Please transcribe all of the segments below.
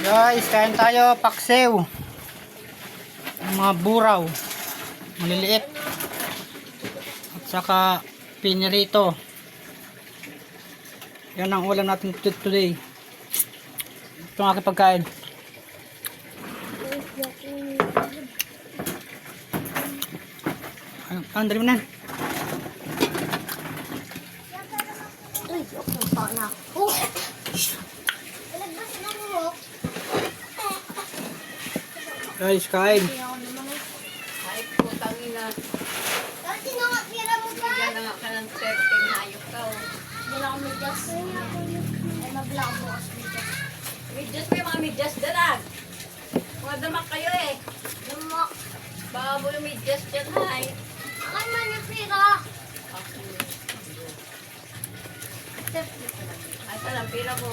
Guys, kain tayo paksiw. Mga buraw. Maliliit. At saka pinirito. Yan ang ulam natin today. Ito ang aking pagkain. Andali mo na. Uy, okay pa na. Oh! Alagdas na mo. Guys, kain. Kahit putang ina, Dati na nga, tira mo ba? bigyan na nga ka ng 13 hayop ka. Hindi na ako medyas. Ay, mabla ako bukas medyas. Medyas mo yung mga medyas dalag. Mga damak kayo eh. Lumak. Baka mo yung medyas dyan, hay. Akan man yung pira. Ay, talang pira mo.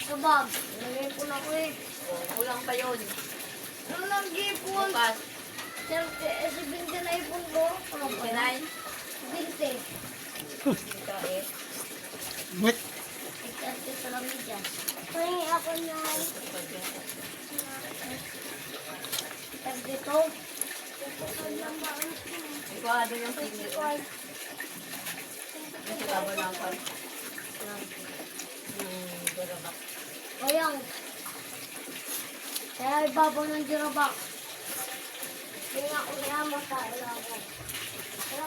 Sa bag. Nagay po na ko eh. Kulang pa yun. Ano nang gipon? Bukas, Si Binte na ipon ko. Ano ba? kinay. Binte. Ito eh. Wait. Ito sa lang medyas. Pahingi ako na. Dito. Ikuha doon yung pingit. Ito tabo lang ko. Damak. Ayang. Kaya ibabaw ng jirabak. Kaya ako kaya makaila ako. Kaya